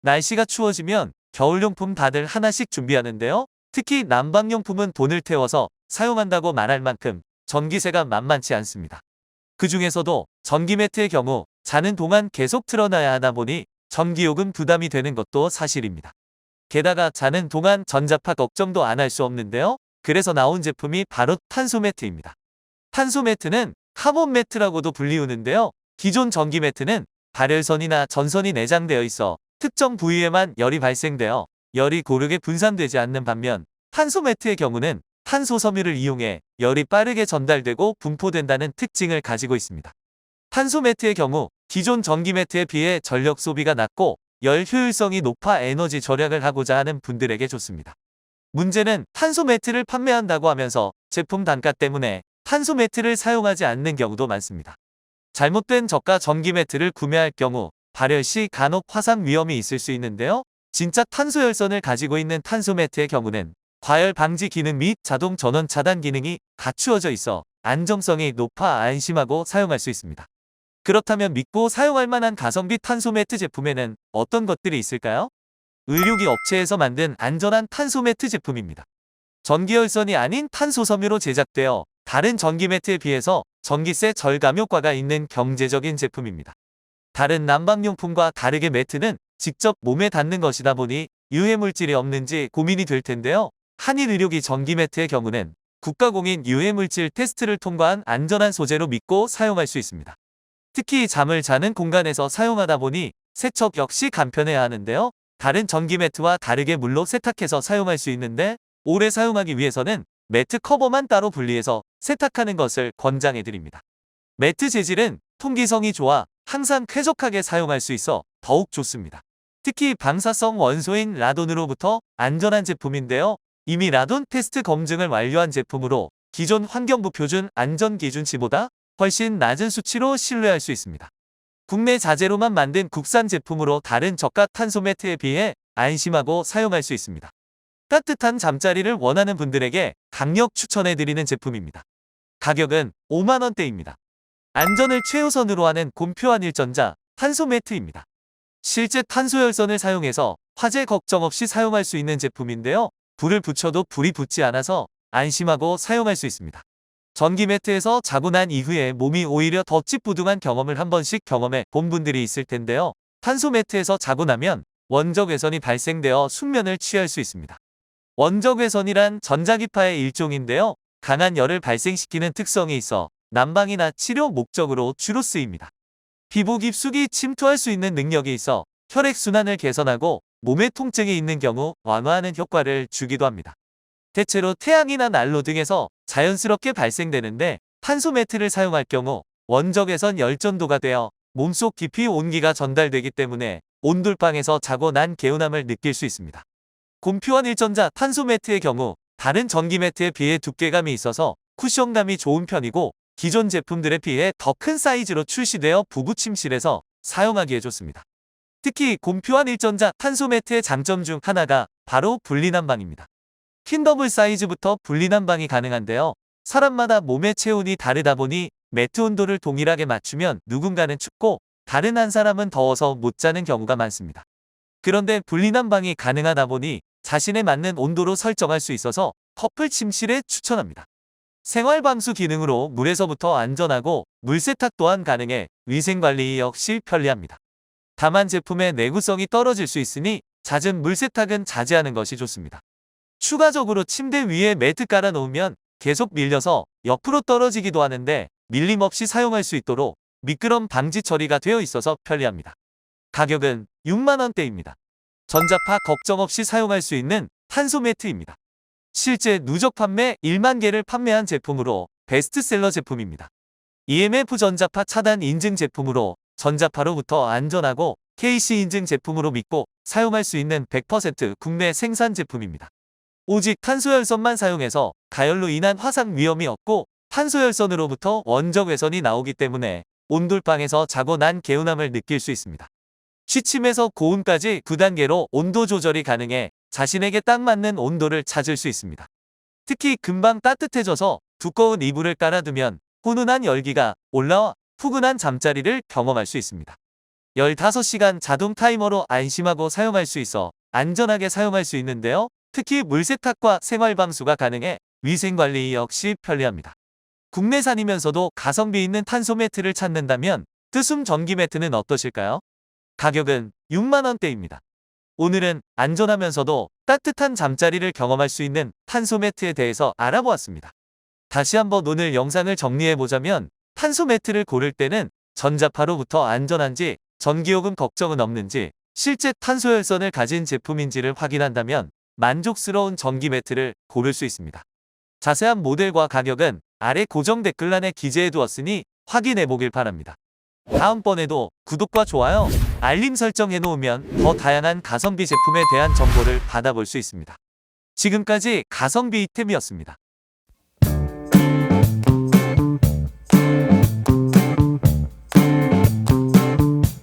날씨가 추워지면 겨울용품 다들 하나씩 준비하는데요. 특히 난방용품은 돈을 태워서 사용한다고 말할 만큼 전기세가 만만치 않습니다. 그 중에서도 전기매트의 경우 자는 동안 계속 틀어놔야 하다 보니 전기요금 부담이 되는 것도 사실입니다. 게다가 자는 동안 전자파 걱정도 안 할 수 없는데요. 그래서 나온 제품이 바로 탄소매트입니다. 탄소매트는 카본매트라고도 불리우는데요. 기존 전기매트는 발열선이나 전선이 내장되어 있어 특정 부위에만 열이 발생되어 열이 고르게 분산되지 않는 반면 탄소매트의 경우는 탄소 섬유를 이용해 열이 빠르게 전달되고 분포된다는 특징을 가지고 있습니다. 탄소매트의 경우 기존 전기매트에 비해 전력 소비가 낮고 열 효율성이 높아 에너지 절약을 하고자 하는 분들에게 좋습니다. 문제는 탄소매트를 판매한다고 하면서 제품 단가 때문에 탄소매트를 사용하지 않는 경우도 많습니다. 잘못된 저가 전기매트를 구매할 경우 발열 시 간혹 화상 위험이 있을 수 있는데요. 진짜 탄소열선을 가지고 있는 탄소매트의 경우는 과열 방지 기능 및 자동 전원 차단 기능이 갖추어져 있어 안정성이 높아 안심하고 사용할 수 있습니다. 그렇다면 믿고 사용할 만한 가성비 탄소매트 제품에는 어떤 것들이 있을까요? 의료기 업체에서 만든 안전한 탄소매트 제품입니다. 전기열선이 아닌 탄소 섬유로 제작되어 다른 전기매트에 비해서 전기세 절감 효과가 있는 경제적인 제품입니다. 다른 난방용품과 다르게 매트는 직접 몸에 닿는 것이다 보니 유해물질이 없는지 고민이 될 텐데요. 한일의료기 전기매트의 경우는 국가공인 유해물질 테스트를 통과한 안전한 소재로 믿고 사용할 수 있습니다. 특히 잠을 자는 공간에서 사용하다 보니 세척 역시 간편해야 하는데요. 다른 전기매트와 다르게 물로 세탁해서 사용할 수 있는데 오래 사용하기 위해서는 매트 커버만 따로 분리해서 세탁하는 것을 권장해드립니다. 매트 재질은 통기성이 좋아 항상 쾌적하게 사용할 수 있어 더욱 좋습니다. 특히 방사성 원소인 라돈으로부터 안전한 제품인데요. 이미 라돈 테스트 검증을 완료한 제품으로 기존 환경부 표준 안전기준치보다 훨씬 낮은 수치로 신뢰할 수 있습니다. 국내 자재로만 만든 국산 제품으로 다른 저가 탄소 매트에 비해 안심하고 사용할 수 있습니다. 따뜻한 잠자리를 원하는 분들에게 강력 추천해드리는 제품입니다. 가격은 5만원대입니다. 안전을 최우선으로 하는 곰표환일전자 탄소 매트입니다. 실제 탄소열선을 사용해서 화재 걱정 없이 사용할 수 있는 제품인데요. 불을 붙여도 불이 붙지 않아서 안심하고 사용할 수 있습니다. 전기 매트에서 자고 난 이후에 몸이 오히려 더 찌뿌둥한 경험을 한 번씩 경험해 본 분들이 있을 텐데요. 탄소 매트에서 자고 나면 원적외선이 발생되어 숙면을 취할 수 있습니다. 원적외선이란 전자기파의 일종인데요. 강한 열을 발생시키는 특성이 있어 난방이나 치료 목적으로 주로 쓰입니다. 피부 깊숙이 침투할 수 있는 능력이 있어 혈액순환을 개선하고 몸에 통증이 있는 경우 완화하는 효과를 주기도 합니다. 대체로 태양이나 난로 등에서 자연스럽게 발생되는데 탄소 매트를 사용할 경우 원적외선 열전도가 되어 몸속 깊이 온기가 전달되기 때문에 온돌방에서 자고 난 개운함을 느낄 수 있습니다. 곰표환일전자 탄소 매트의 경우 다른 전기 매트에 비해 두께감이 있어서 쿠션감이 좋은 편이고 기존 제품들에 비해 더 큰 사이즈로 출시되어 부부 침실에서 사용하기에 좋습니다. 특히 곰표환일전자 탄소 매트의 장점 중 하나가 바로 분리난방입니다. 퀸 더블 사이즈부터 분리난방이 가능한데요. 사람마다 몸의 체온이 다르다 보니 매트 온도를 동일하게 맞추면 누군가는 춥고 다른 한 사람은 더워서 못 자는 경우가 많습니다. 그런데 분리난방이 가능하다 보니 자신에 맞는 온도로 설정할 수 있어서 커플 침실에 추천합니다. 생활방수 기능으로 물에서부터 안전하고 물세탁 또한 가능해 위생관리 역시 편리합니다. 다만 제품의 내구성이 떨어질 수 있으니 잦은 물세탁은 자제하는 것이 좋습니다. 추가적으로 침대 위에 매트 깔아 놓으면 계속 밀려서 옆으로 떨어지기도 하는데 밀림 없이 사용할 수 있도록 미끄럼 방지 처리가 되어 있어서 편리합니다. 가격은 6만원대입니다. 전자파 걱정 없이 사용할 수 있는 탄소 매트입니다. 실제 누적 판매 1만 개를 판매한 제품으로 베스트셀러 제품입니다. EMF 전자파 차단 인증 제품으로 전자파로부터 안전하고 KC 인증 제품으로 믿고 사용할 수 있는 100% 국내 생산 제품입니다. 오직 탄소열선만 사용해서 가열로 인한 화상 위험이 없고 탄소열선으로부터 원적외선이 나오기 때문에 온돌방에서 자고 난 개운함을 느낄 수 있습니다. 취침에서 고온까지 9단계로 온도 조절이 가능해 자신에게 딱 맞는 온도를 찾을 수 있습니다. 특히 금방 따뜻해져서 두꺼운 이불을 깔아두면 훈훈한 열기가 올라와 푸근한 잠자리를 경험할 수 있습니다. 15시간 자동 타이머로 안심하고 사용할 수 있어 안전하게 사용할 수 있는데요. 특히 물세탁과 생활방수가 가능해 위생관리 역시 편리합니다. 국내산이면서도 가성비 있는 탄소 매트를 찾는다면 뜨숨 전기 매트는 어떠실까요? 가격은 6만 원대입니다. 오늘은 안전하면서도 따뜻한 잠자리를 경험할 수 있는 탄소 매트에 대해서 알아보았습니다. 다시 한번 오늘 영상을 정리해보자면 탄소 매트를 고를 때는 전자파로부터 안전한지 전기요금 걱정은 없는지 실제 탄소열선을 가진 제품인지를 확인한다면 만족스러운 전기 매트를 고를 수 있습니다. 자세한 모델과 가격은 아래 고정 댓글란에 기재해 두었으니 확인해 보길 바랍니다. 다음번에도 구독과 좋아요, 알림 설정 해놓으면 더 다양한 가성비 제품에 대한 정보를 받아볼 수 있습니다. 지금까지 가성비 이템이었습니다.